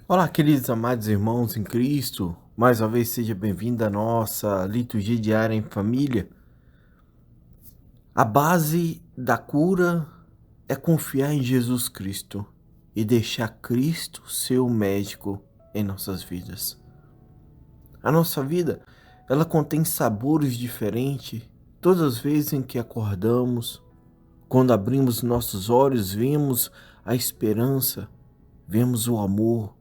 Olá, queridos amados irmãos em Cristo. Mais uma vez seja bem-vindo à nossa liturgia diária em família. A base da cura é confiar em Jesus Cristo e deixar Cristo ser o médico em nossas vidas. A nossa vida, ela contém sabores diferentes todas as vezes em que acordamos. Quando abrimos nossos olhos, vemos a esperança, vemos o amor.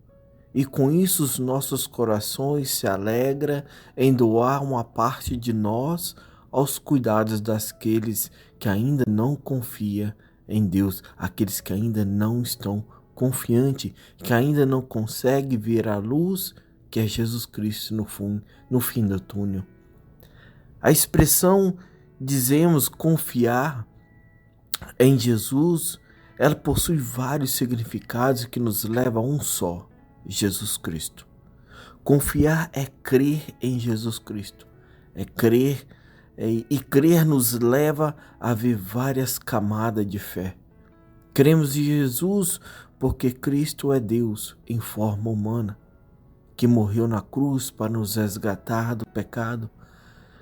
E com isso os nossos corações se alegram em doar uma parte de nós aos cuidados daqueles que ainda não confiam em Deus, aqueles que ainda não estão confiantes, que ainda não conseguem ver a luz que é Jesus Cristo no fim do túnel. A expressão dizemos confiar em Jesus, ela possui vários significados que nos levam a um só: Jesus Cristo. Confiar é crer em Jesus Cristo, é crer, e crer nos leva a ver várias camadas de fé. Cremos em Jesus porque Cristo é Deus em forma humana, que morreu na cruz para nos resgatar do pecado,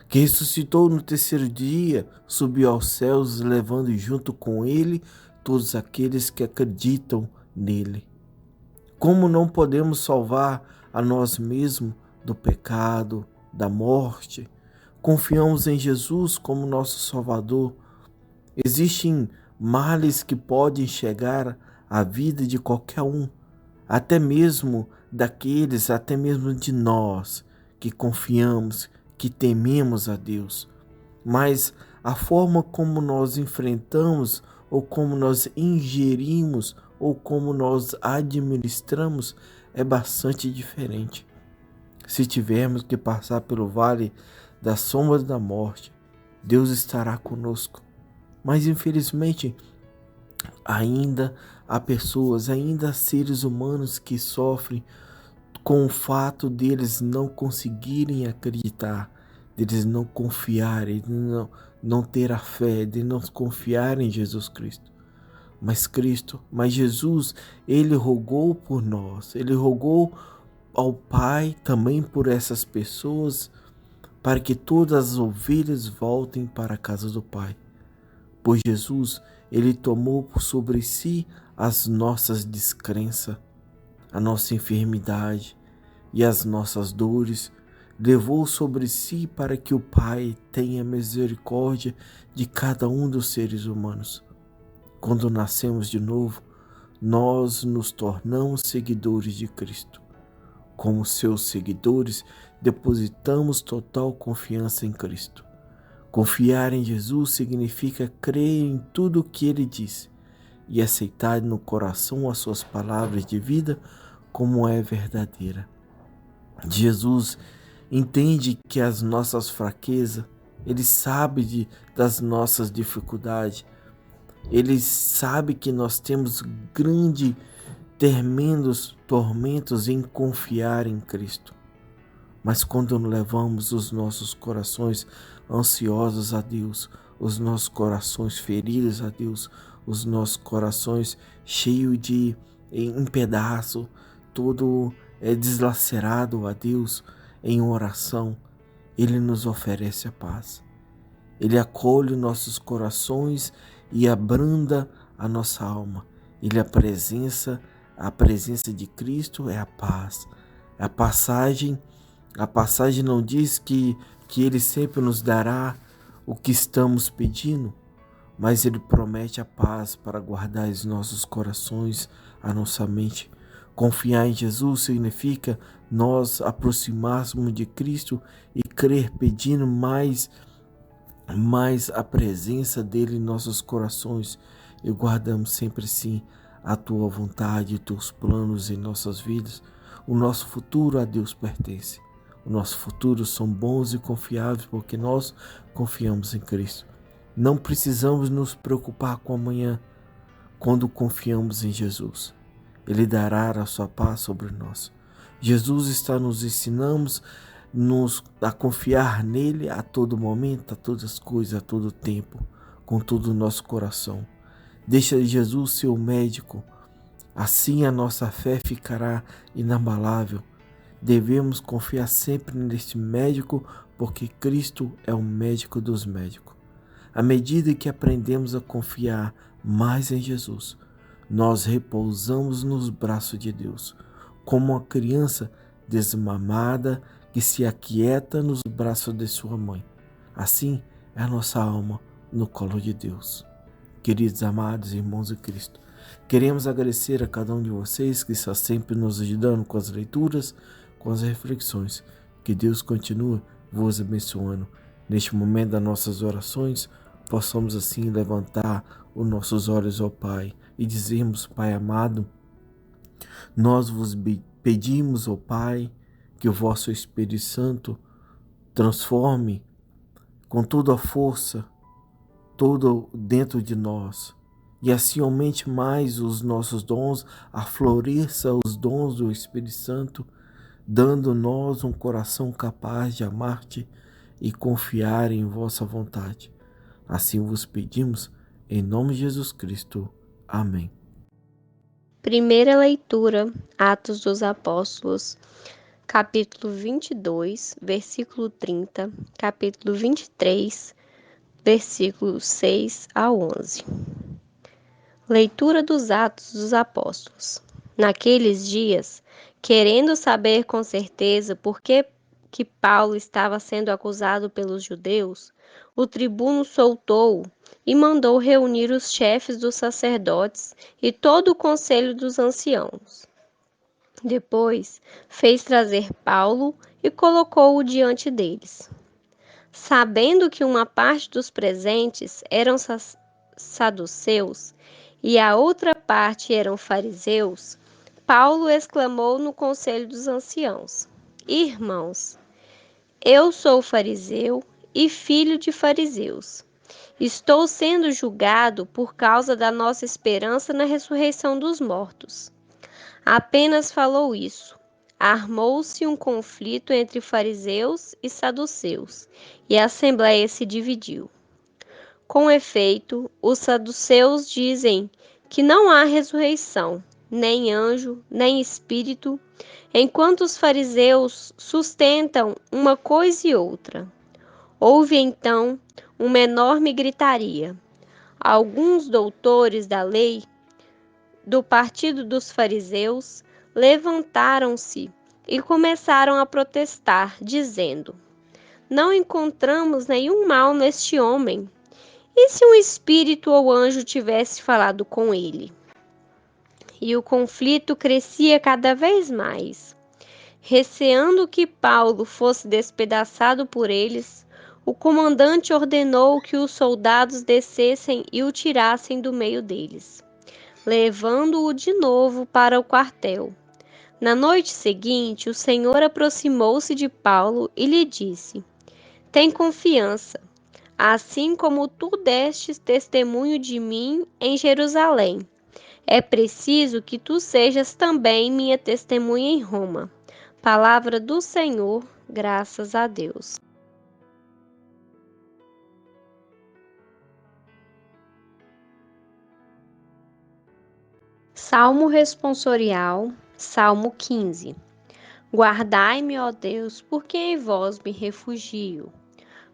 que ressuscitou no terceiro dia, subiu aos céus, levando junto com ele todos aqueles que acreditam nele. Como não podemos salvar a nós mesmos do pecado, da morte, confiamos em Jesus como nosso Salvador. Existem males que podem chegar à vida de qualquer um, até mesmo até mesmo de nós que confiamos, que tememos a Deus. Mas a forma como nós enfrentamos, ou como nós ingerimos, ou como nós administramos é bastante diferente. Se tivermos que passar pelo vale da sombra da morte, Deus estará conosco. Mas infelizmente, ainda há pessoas, ainda há seres humanos que sofrem com o fato deles não conseguirem acreditar, deles não confiarem, de não ter a fé, de não confiar em Jesus Cristo. Mas Jesus, ele rogou por nós, ele rogou ao Pai também por essas pessoas, para que todas as ovelhas voltem para a casa do Pai. Pois Jesus, ele tomou sobre si as nossas descrenças, a nossa enfermidade e as nossas dores, levou sobre si para que o Pai tenha misericórdia de cada um dos seres humanos. Quando nascemos de novo, nós nos tornamos seguidores de Cristo. Como seus seguidores, depositamos total confiança em Cristo. Confiar em Jesus significa crer em tudo o que ele disse e aceitar no coração as suas palavras de vida como é verdadeira. Jesus entende que as nossas fraquezas, ele sabe das nossas dificuldades, ele sabe que nós temos tremendos tormentos em confiar em Cristo. Mas quando levamos os nossos corações ansiosos a Deus, os nossos corações feridos a Deus, os nossos corações cheios de em pedaço, todo deslacerado a Deus em oração, Ele nos oferece a paz. Ele acolhe nossos corações e abranda a nossa alma. A presença de Cristo é a paz. A passagem não diz que Ele sempre nos dará o que estamos pedindo, mas Ele promete a paz para guardar os nossos corações, a nossa mente. Confiar em Jesus significa nós aproximarmos de Cristo e crer pedindo mais a presença dele em nossos corações, e guardamos sempre sim a tua vontade e teus planos em nossas vidas. O nosso futuro a Deus pertence. O nosso futuro são bons e confiáveis porque nós confiamos em Cristo. Não precisamos nos preocupar com amanhã quando confiamos em Jesus. Ele dará a sua paz sobre nós. Jesus está nos ensinando a confiar nele a todo momento, a todas as coisas, a todo tempo, com todo o nosso coração. Deixa Jesus ser o médico Assim a nossa fé ficará inabalável. Devemos confiar sempre neste médico, porque Cristo é o médico dos médicos. À medida que aprendemos a confiar mais em Jesus, nós repousamos nos braços de Deus, como uma criança desmamada que se aquieta nos braços de sua mãe. Assim é a nossa alma no colo de Deus. Queridos amados irmãos em Cristo, queremos agradecer a cada um de vocês que está sempre nos ajudando com as leituras, com as reflexões. Que Deus continue vos abençoando. Neste momento das nossas orações, possamos assim levantar os nossos olhos ao Pai e dizermos: Pai amado, nós vos pedimos, ó Pai, que o vosso Espírito Santo transforme com toda a força, todo dentro de nós, e assim aumente mais os nossos dons, afloresça os dons do Espírito Santo, dando-nos um coração capaz de amar-te e confiar em vossa vontade. Assim vos pedimos, em nome de Jesus Cristo. Amém. Primeira leitura, Atos dos Apóstolos, capítulo 22, versículo 30, capítulo 23, versículos 6 a 11. Leitura dos Atos dos Apóstolos. Naqueles dias, querendo saber com certeza por que Paulo estava sendo acusado pelos judeus, o tribuno soltou-o e mandou reunir os chefes dos sacerdotes e todo o conselho dos anciãos. Depois, fez trazer Paulo e colocou-o diante deles. Sabendo que uma parte dos presentes eram saduceus e a outra parte eram fariseus, Paulo exclamou no conselho dos anciãos: Irmãos, eu sou fariseu e filho de fariseus. Estou sendo julgado por causa da nossa esperança na ressurreição dos mortos. Apenas falou isso. Armou-se um conflito entre fariseus e saduceus, e a assembleia se dividiu. Com efeito, os saduceus dizem que não há ressurreição, nem anjo, nem espírito, enquanto os fariseus sustentam uma coisa e outra. Houve então uma enorme gritaria. Alguns doutores da lei do partido dos fariseus levantaram-se e começaram a protestar, dizendo: Não encontramos nenhum mal neste homem. E se um espírito ou anjo tivesse falado com ele? E o conflito crescia cada vez mais. Receando que Paulo fosse despedaçado por eles, o comandante ordenou que os soldados descessem e o tirassem do meio deles, levando-o de novo para o quartel. Na noite seguinte, o Senhor aproximou-se de Paulo e lhe disse: Tem confiança, assim como tu destes testemunho de mim em Jerusalém. É preciso que tu sejas também minha testemunha em Roma. Palavra do Senhor, graças a Deus. Salmo responsorial, Salmo 15. Guardai-me, ó Deus, porque em vós me refugio.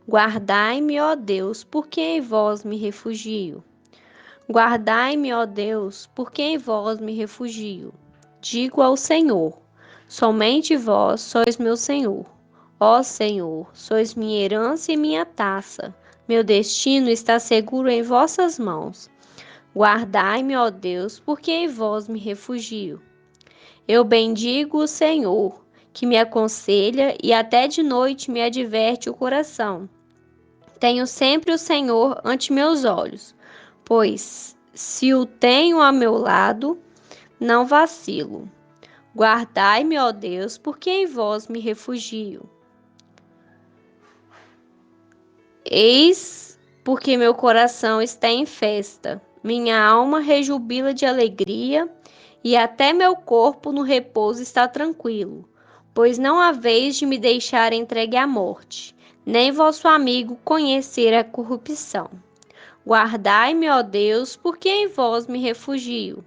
Guardai-me, ó Deus, porque em vós me refugio. Guardai-me, ó Deus, porque em vós me refugio. Digo ao Senhor: somente vós sois meu Senhor. Ó Senhor, sois minha herança e minha taça. Meu destino está seguro em vossas mãos. Guardai-me, ó Deus, porque em vós me refugio. Eu bendigo o Senhor, que me aconselha e até de noite me adverte o coração. Tenho sempre o Senhor ante meus olhos, pois, se o tenho a meu lado, não vacilo. Guardai-me, ó Deus, porque em vós me refugio. Eis porque meu coração está em festa, minha alma rejubila de alegria, e até meu corpo no repouso está tranquilo, pois não haveis de me deixar entregue à morte, nem vosso amigo conhecer a corrupção. Guardai-me, ó Deus, porque em vós me refugio.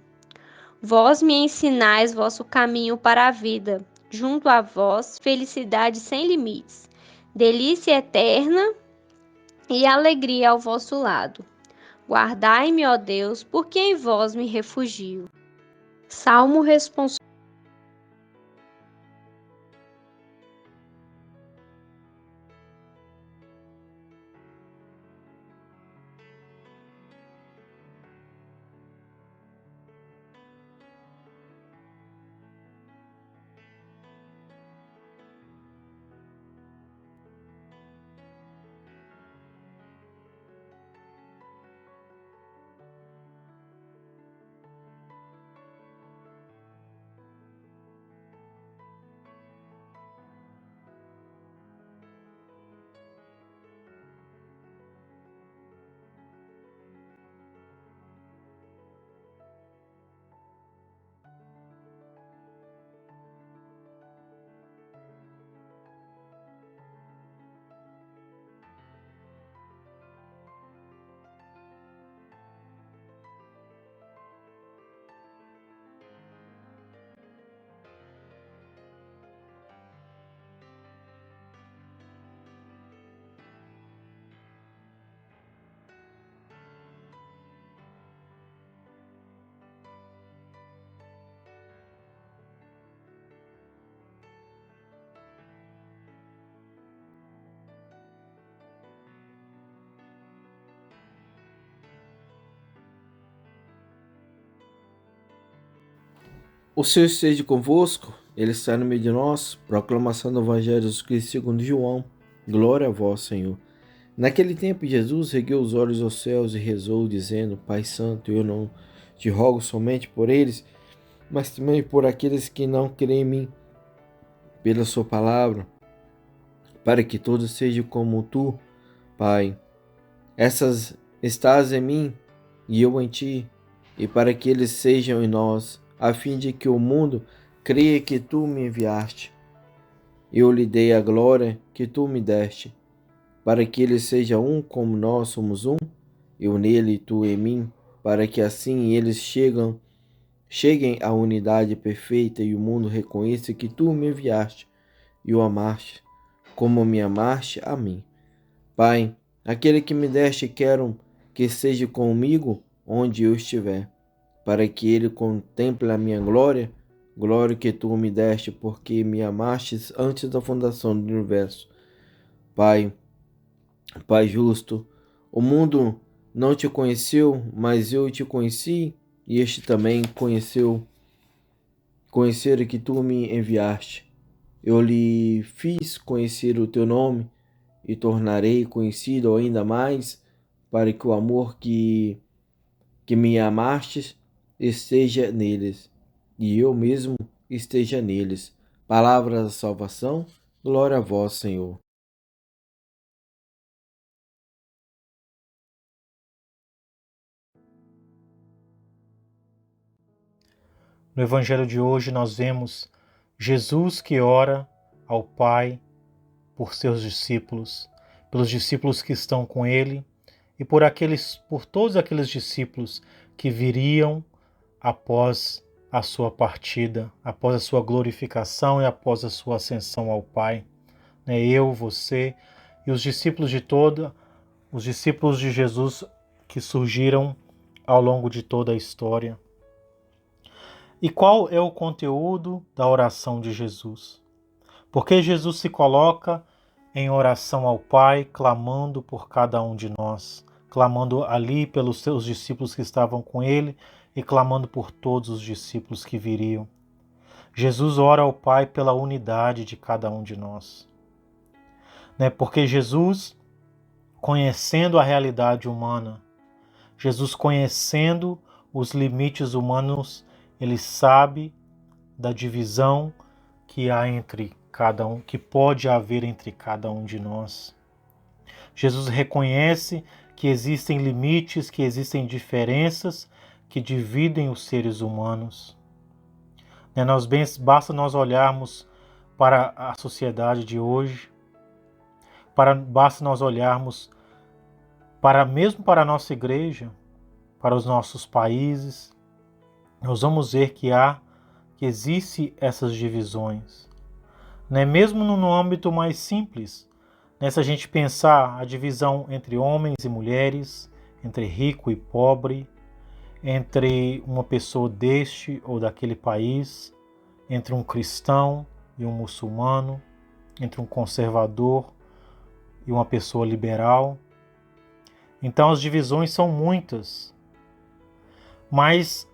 Vós me ensinais vosso caminho para a vida. Junto a vós, felicidade sem limites, delícia eterna e alegria ao vosso lado. Guardai-me, ó Deus, porque em vós me refugio. Salmo responsorial. O Senhor esteja convosco, Ele está no meio de nós. Proclamação do Evangelho de Jesus Cristo segundo João. Glória a vós, Senhor. Naquele tempo, Jesus ergueu os olhos aos céus e rezou, dizendo: Pai Santo, eu não te rogo somente por eles, mas também por aqueles que não creem em mim, pela sua palavra, para que todos sejam como tu, Pai. Essas estás em mim e eu em ti, e para que eles sejam em nós, a fim de que o mundo creia que tu me enviaste. Eu lhe dei a glória que tu me deste, para que ele seja um como nós somos um, eu nele e tu em mim, para que assim eles cheguem à unidade perfeita e o mundo reconheça que tu me enviaste e o amaste, como me amaste a mim. Pai, aquele que me deste quero que seja comigo onde eu estiver, para que ele contemple a minha glória, glória que tu me deste, porque me amastes antes da fundação do universo. Pai, Pai justo, o mundo não te conheceu, mas eu te conheci, e este também conheceram que tu me enviaste. Eu lhe fiz conhecer o teu nome, e tornarei conhecido ainda mais, para que o amor que me amastes esteja neles, e eu mesmo esteja neles. Palavra da salvação, glória a vós, Senhor. No Evangelho de hoje nós vemos Jesus que ora ao Pai por seus discípulos, pelos discípulos que estão com ele e por todos aqueles discípulos que viriam após a sua partida, após a sua glorificação e após a sua ascensão ao Pai. Eu, você e os discípulos os discípulos de Jesus que surgiram ao longo de toda a história. E qual é o conteúdo da oração de Jesus? Porque Jesus se coloca em oração ao Pai, clamando por cada um de nós, clamando ali pelos seus discípulos que estavam com ele e clamando por todos os discípulos que viriam. Jesus ora ao Pai pela unidade de cada um de nós. Porque Jesus, conhecendo a realidade humana, Jesus conhecendo os limites humanos, ele sabe da divisão que há entre cada um, que pode haver entre cada um de nós. Jesus reconhece que existem limites, que existem diferenças que dividem os seres humanos. Basta nós olharmos para a sociedade de hoje, basta nós olharmos mesmo para a nossa igreja, para os nossos países, nós vamos ver que existe essas divisões. Né? Mesmo no âmbito mais simples, né? Se a gente pensar a divisão entre homens e mulheres, entre rico e pobre, entre uma pessoa deste ou daquele país, entre um cristão e um muçulmano, entre um conservador e uma pessoa liberal. Então as divisões são muitas, mas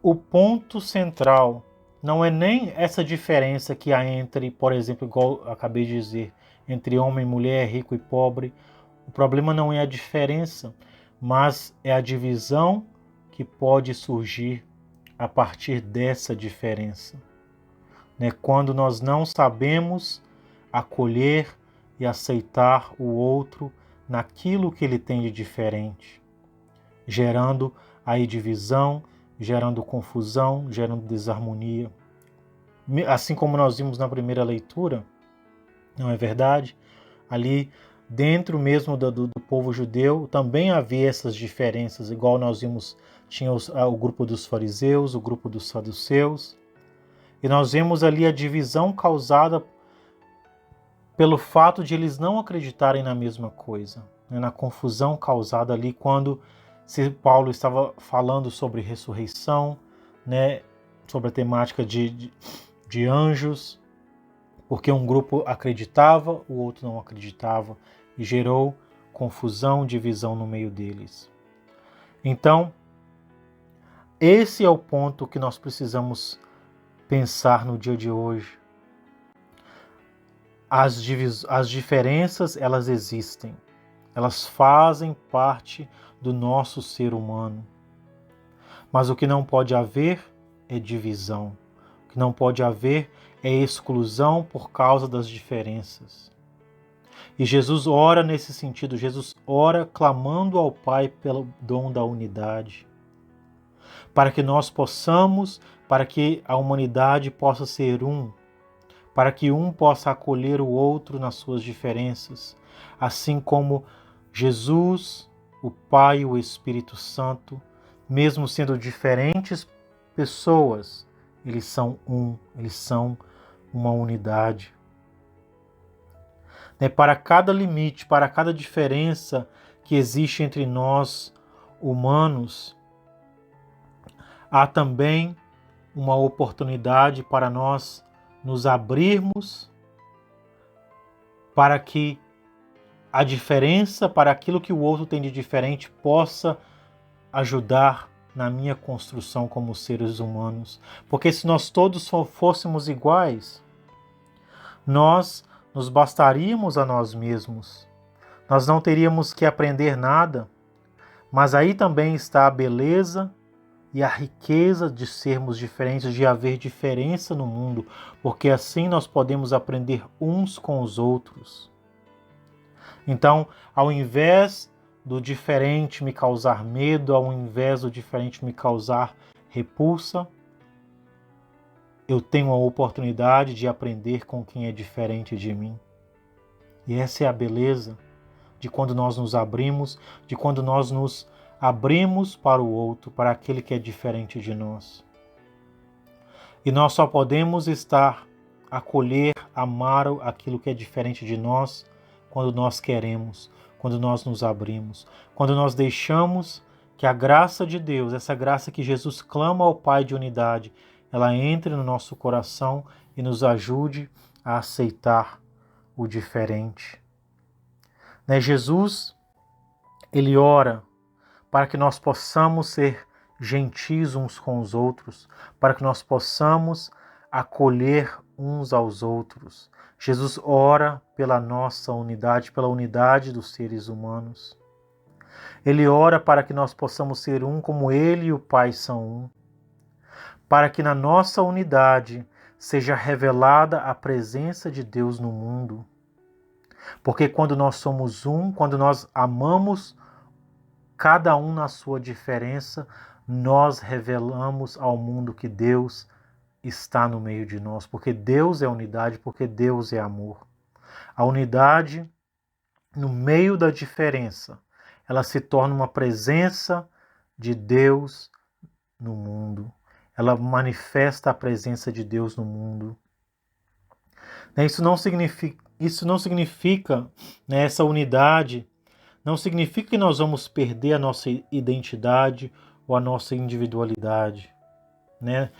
o ponto central não é nem essa diferença que há entre, por exemplo, igual eu acabei de dizer, entre homem e mulher, rico e pobre. O problema não é a diferença, mas é a divisão que pode surgir a partir dessa diferença. Né? Quando nós não sabemos acolher e aceitar o outro naquilo que ele tem de diferente, gerando aí divisão, gerando confusão, gerando desarmonia. Assim como nós vimos na primeira leitura, não é verdade? Ali dentro mesmo do povo judeu também havia essas diferenças, igual nós vimos, tinha o grupo dos fariseus, o grupo dos saduceus, e nós vemos ali a divisão causada pelo fato de eles não acreditarem na mesma coisa, né? Na confusão causada ali quando Paulo estava falando sobre ressurreição, né? Sobre a temática de anjos, porque um grupo acreditava, o outro não acreditava, e gerou confusão, divisão no meio deles. Então, esse é o ponto que nós precisamos pensar no dia de hoje. As diferenças, elas existem. Elas fazem parte do nosso ser humano. Mas o que não pode haver é divisão. O que não pode haver é exclusão por causa das diferenças. E Jesus ora nesse sentido. Jesus ora clamando ao Pai pelo dom da unidade. Para que nós possamos, para que a humanidade possa ser um, para que um possa acolher o outro nas suas diferenças, assim como Jesus, o Pai e o Espírito Santo, mesmo sendo diferentes pessoas, eles são um, eles são uma unidade. Para cada limite, para cada diferença que existe entre nós humanos, há também uma oportunidade para nós nos abrirmos para que a diferença, para aquilo que o outro tem de diferente, possa ajudar na minha construção como seres humanos. Porque se nós todos fôssemos iguais, nós nos bastaríamos a nós mesmos. Nós não teríamos que aprender nada, mas aí também está a beleza e a riqueza de sermos diferentes, de haver diferença no mundo, porque assim nós podemos aprender uns com os outros. Então, ao invés do diferente me causar medo, ao invés do diferente me causar repulsa, eu tenho a oportunidade de aprender com quem é diferente de mim. E essa é a beleza de quando nós nos abrimos, de quando nós nos abrimos para o outro, para aquele que é diferente de nós. E nós só podemos acolher, amar aquilo que é diferente de nós quando nós queremos, quando nós nos abrimos, quando nós deixamos que a graça de Deus, essa graça que Jesus clama ao Pai de unidade, ela entre no nosso coração e nos ajude a aceitar o diferente. Jesus, ele ora para que nós possamos ser gentis uns com os outros, para que nós possamos acolher uns aos outros. Jesus ora pela nossa unidade, pela unidade dos seres humanos. Ele ora para que nós possamos ser um como Ele e o Pai são um, para que na nossa unidade seja revelada a presença de Deus no mundo. Porque quando nós somos um, quando nós amamos cada um na sua diferença, nós revelamos ao mundo que Deus está no meio de nós, porque Deus é unidade, porque Deus é amor. A unidade, no meio da diferença, ela se torna uma presença de Deus no mundo. Ela manifesta a presença de Deus no mundo. Isso não significa, né, essa unidade, não significa que nós vamos perder a nossa identidade ou a nossa individualidade, né?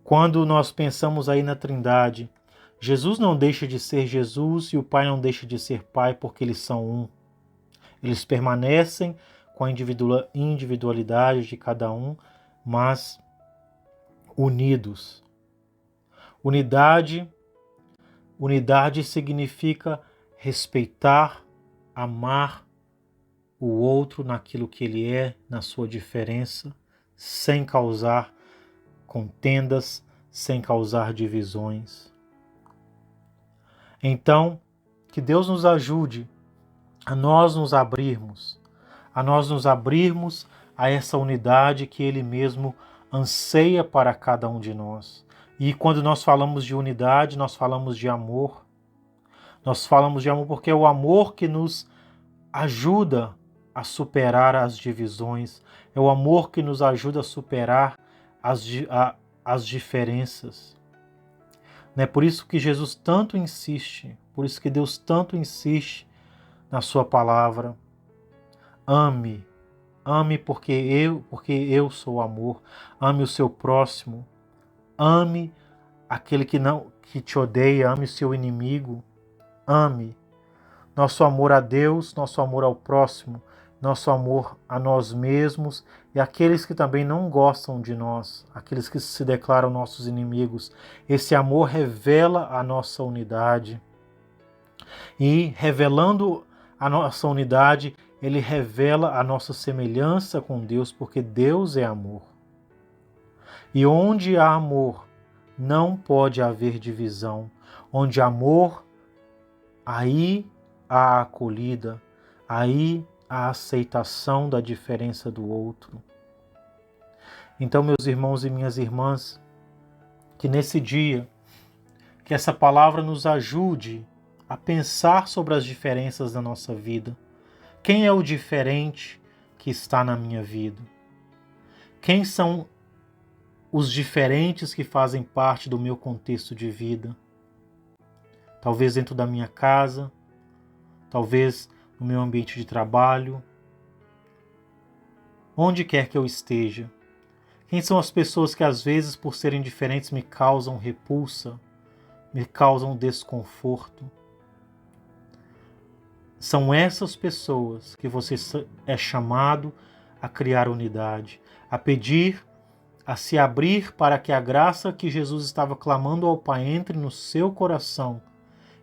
Quando nós pensamos aí na Trindade, Jesus não deixa de ser Jesus e o Pai não deixa de ser Pai porque eles são um. Eles permanecem com a individualidade de cada um, mas unidos. Unidade significa respeitar, amar o outro naquilo que ele é, na sua diferença, sem causar contendas, sem causar divisões. Então, que Deus nos ajude a nós nos abrirmos a essa unidade que Ele mesmo anseia para cada um de nós. E quando nós falamos de unidade, nós falamos de amor. Nós falamos de amor porque é o amor que nos ajuda a superar as divisões. É o amor que nos ajuda a superar as diferenças. É por isso que Jesus tanto insiste, por isso que Deus tanto insiste na sua palavra. Ame porque eu sou amor. Ame o seu próximo. Ame aquele que te odeia, ame o seu inimigo. Ame. Nosso amor a Deus, nosso amor ao próximo, nosso amor a nós mesmos e aqueles que também não gostam de nós, aqueles que se declaram nossos inimigos. Esse amor revela a nossa unidade. E revelando a nossa unidade, ele revela a nossa semelhança com Deus, porque Deus é amor. E onde há amor, não pode haver divisão. Onde há amor, aí há acolhida, aí há aceitação da diferença do outro. Então, meus irmãos e minhas irmãs, que nesse dia, que essa palavra nos ajude a pensar sobre as diferenças da nossa vida. Quem é o diferente que está na minha vida? Quem são os diferentes que fazem parte do meu contexto de vida? Talvez dentro da minha casa, talvez no meu ambiente de trabalho, onde quer que eu esteja. Quem são as pessoas que às vezes, por serem diferentes, me causam repulsa, me causam desconforto? São essas pessoas que você é chamado a criar unidade, a pedir, a se abrir para que a graça que Jesus estava clamando ao Pai entre no seu coração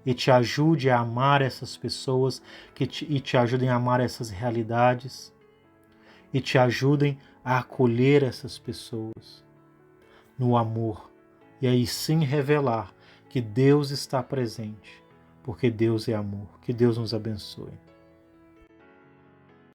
e te ajude a amar essas pessoas, e te ajudem a amar essas realidades, e te ajudem a acolher essas pessoas no amor, e aí sim revelar que Deus está presente, porque Deus é amor. Que Deus nos abençoe.